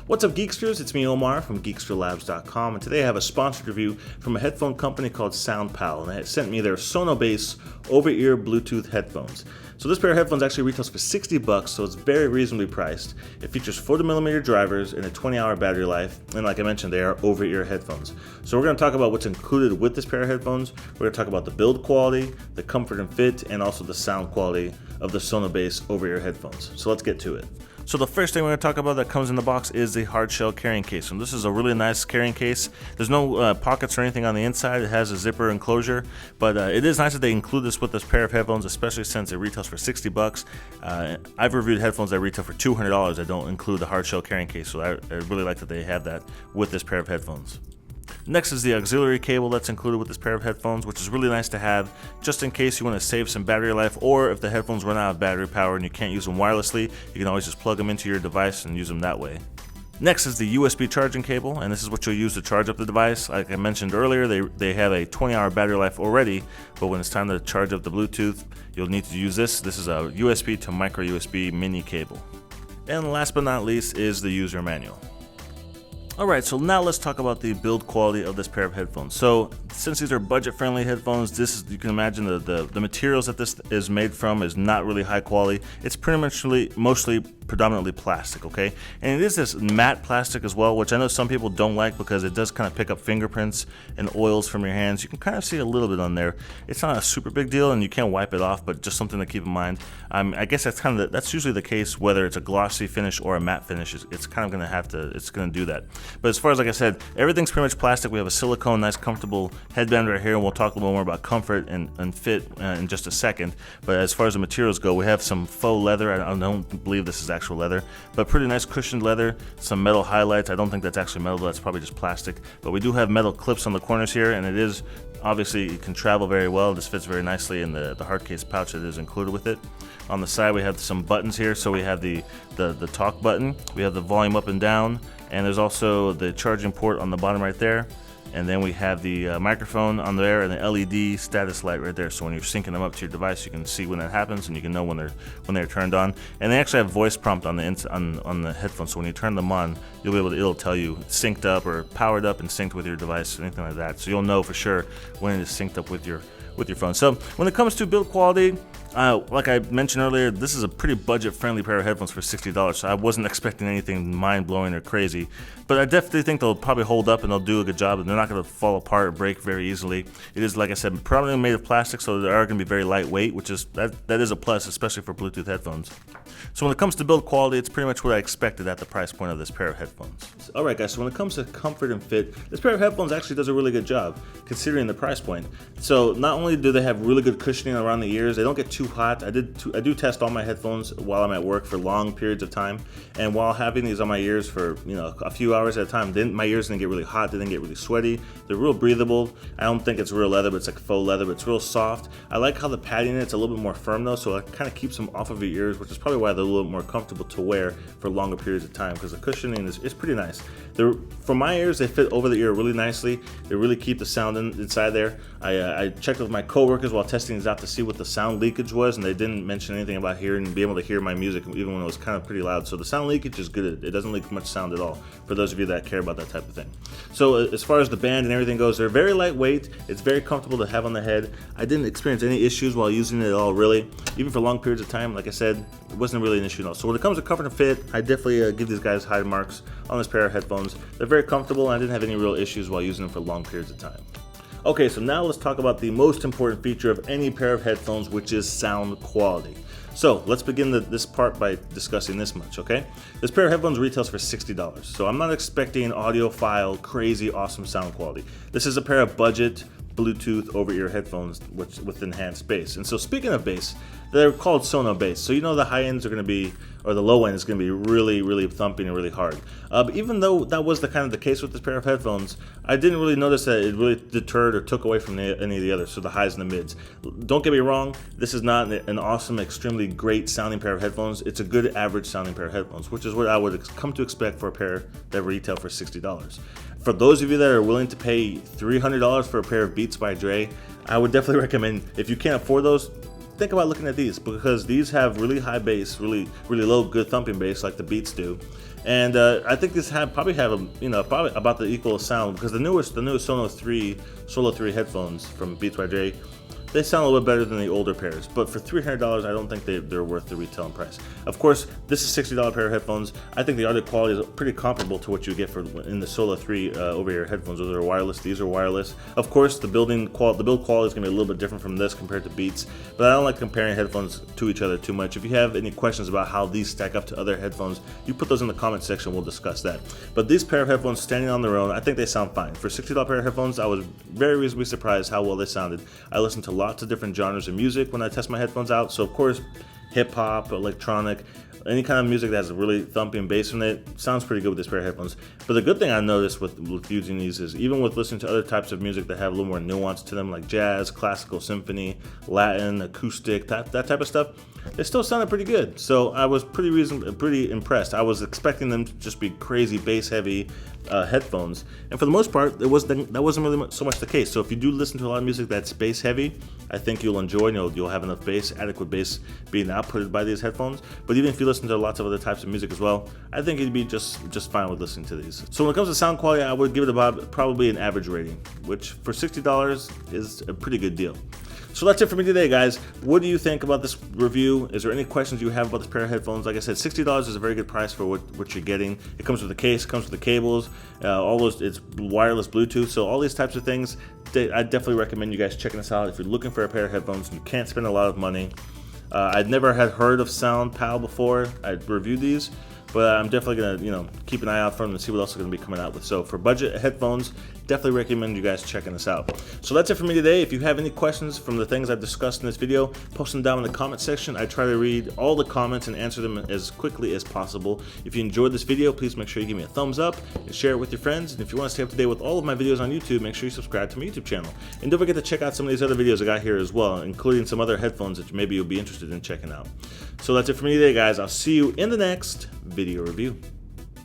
What's up, Geeksters? It's me, Omar from geeksterlabs.com, and today I have a sponsored review from a headphone company called SoundPal, and they sent me their Sono-Bass over-ear Bluetooth headphones. So this pair of headphones actually retails for $60, so it's very reasonably priced. It features 40mm drivers and a 20-hour battery life, and like I mentioned, they are over-ear headphones. So we're going to talk about what's included with this pair of headphones. We're going to talk about the build quality, the comfort and fit, and also the sound quality of the Sono-Bass over-ear headphones. So let's get to it. So the first thing we're going to talk about that comes in the box is the hard shell carrying case. And this is a really nice carrying case. There's no pockets or anything on the inside. It has a zipper enclosure, but it is nice that they include this with this pair of headphones, especially since it retails for $60. I've reviewed headphones that retail for $200 that don't include the hard shell carrying case, so I really like that they have that with this pair of headphones. Next is the auxiliary cable that's included with this pair of headphones, which is really nice to have just in case you want to save some battery life, or if the headphones run out of battery power and you can't use them wirelessly, you can always just plug them into your device and use them that way. Next is the USB charging cable, and this is what you'll use to charge up the device. Like I mentioned earlier, they have a 20-hour battery life already, but when it's time to charge up the Bluetooth, you'll need to use this. This is a USB to micro USB mini cable. And last but not least is the user manual. Alright, so now let's talk about the build quality of this pair of headphones. So since these are budget-friendly headphones, you can imagine the materials that this is made from is not really high quality. It's pretty much mostly predominantly plastic, okay? And it is this matte plastic as well, which I know some people don't like because it does kind of pick up fingerprints and oils from your hands. You can kind of see a little bit on there. It's not a super big deal and you can't wipe it off, but just something to keep in mind. I guess that's usually the case whether it's a glossy finish or a matte finish. It's kind of gonna do that. But as far as, like I said, everything's pretty much plastic. We have a silicone, nice comfortable headband right here, and we'll talk a little more about comfort and fit in just a second. But as far as the materials go, we have some faux leather. I don't believe this is actual leather, but pretty nice cushioned leather, some metal highlights. I don't think that's actually metal, that's probably just plastic. But we do have metal clips on the corners here, and it is, obviously, it can travel very well. This fits very nicely in the hard case pouch that is included with it. On the side, we have some buttons here. So we have the talk button, we have the volume up and down, and there's also the charging port on the bottom right there. And then we have the microphone on there and the LED status light right there. So when you're syncing them up to your device, you can see when that happens and you can know when they're turned on. And they actually have voice prompt on the headphones. So when you turn them on, it'll tell you synced up or powered up and synced with your device, anything like that. So you'll know for sure when it is synced up with your phone. So when it comes to build quality, like I mentioned earlier, this is a pretty budget-friendly pair of headphones for $60, so I wasn't expecting anything mind-blowing or crazy. But I definitely think they'll probably hold up and they'll do a good job, and they're not going to fall apart or break very easily. It is, like I said, probably made of plastic, so they are going to be very lightweight, which is that is a plus, especially for Bluetooth headphones. So when it comes to build quality, it's pretty much what I expected at the price point of this pair of headphones. Alright guys, so when it comes to comfort and fit, this pair of headphones actually does a really good job, considering the price point. So not only do they have really good cushioning around the ears, they don't get too hot. I do test all my headphones while I'm at work for long periods of time, and while having these on my ears for a few hours at a time, my ears didn't get really hot, they didn't get really sweaty. They're real breathable. I don't think it's real leather, but it's like faux leather, but it's real soft. I like how the padding it's a little bit more firm though, so it kind of keeps them off of your ears, which is probably why they're a little bit more comfortable to wear for longer periods of time, because the cushioning is pretty nice. For my ears, they fit over the ear really nicely. They really keep the sound inside there. I checked with my coworkers while testing these out to see what the sound leakage was, and they didn't mention anything about being able to hear my music even when it was kind of pretty loud. So the sound leakage is good. It doesn't leak much sound at all, for those of you that care about that type of thing. So as far as the band and everything goes, they're very lightweight. It's very comfortable to have on the head. I didn't experience any issues while using it at all, really. Even for long periods of time, like I said, it wasn't really an issue at all. So when it comes to comfort and fit, I definitely give these guys high marks on this pair of headphones. They're very comfortable, and I didn't have any real issues while using them for long periods of time. Okay, so now let's talk about the most important feature of any pair of headphones, which is sound quality. So let's begin this part by discussing this much, okay? This pair of headphones retails for $60, so I'm not expecting audiophile, crazy, awesome sound quality. This is a pair of budget Bluetooth over-ear headphones with enhanced bass. And so speaking of bass, they're called Sono-Bass. So the high ends are going to be, or the low end is going to be really, really thumping and really hard. But even though that was the case with this pair of headphones, I didn't really notice that it really deterred or took away from any of the others, so the highs and the mids. Don't get me wrong, this is not an awesome, extremely great sounding pair of headphones. It's a good average sounding pair of headphones, which is what I would come to expect for a pair that retail for $60. For those of you that are willing to pay $300 for a pair of Beats by Dre, I would definitely recommend, if you can't afford those, think about looking at these, because these have really high bass, really low, good thumping bass like the Beats do. And I think this probably have probably about the equal sound, because the newest Solo 3 headphones from Beats by Dre, they sound a little bit better than the older pairs, but for $300, I don't think they're worth the retail price. Of course, this is a $60 pair of headphones. I think the audio quality is pretty comparable to what you get in the Solo 3 over-ear headphones. Those are wireless, these are wireless. Of course, the build quality is going to be a little bit different from this compared to Beats, but I don't like comparing headphones to each other too much. If you have any questions about how these stack up to other headphones, you put those in the comment section, we'll discuss that. But these pair of headphones, standing on their own, I think they sound fine. For a $60 pair of headphones, I was very reasonably surprised how well they sounded. I listened to lots of different genres of music when I test my headphones out, so of course hip hop, electronic, any kind of music that has a really thumping bass in it sounds pretty good with this pair of headphones. But the good thing I noticed with using these is, even with listening to other types of music that have a little more nuance to them, like jazz, classical, symphony, Latin, acoustic, that type of stuff, they still sounded pretty good. So I was pretty impressed. I was expecting them to just be crazy bass heavy headphones, and for the most part, that wasn't really so much the case. So if you do listen to a lot of music that's bass heavy, I think you'll enjoy, and you'll have enough adequate bass being outputted by these headphones. But even if you listen to lots of other types of music as well, I think you'd be just fine with listening to these. So when it comes to sound quality, I would give it about probably an average rating, which for $60 is a pretty good deal. So that's it for me today, guys. What do you think about this review? Is there any questions you have about this pair of headphones? Like I said, $60 is a very good price for what you're getting. It comes with a case, it comes with the cables, it's wireless Bluetooth, so all these types of things. I definitely recommend you guys checking this out if you're looking for a pair of headphones and you can't spend a lot of money. I'd never had heard of SoundPal before. I'd reviewed these, but I'm definitely gonna keep an eye out for them and see what else they're gonna be coming out with. So for budget headphones, definitely recommend you guys checking this out. So that's it for me today. If you have any questions from the things I've discussed in this video, post them down in the comment section. I try to read all the comments and answer them as quickly as possible. If you enjoyed this video, please make sure you give me a thumbs up and share it with your friends. And if you want to stay up to date with all of my videos on YouTube, make sure you subscribe to my YouTube channel. And don't forget to check out some of these other videos I got here as well, including some other headphones that maybe you'll be interested in checking out. So that's it for me today, guys. I'll see you in the next video review.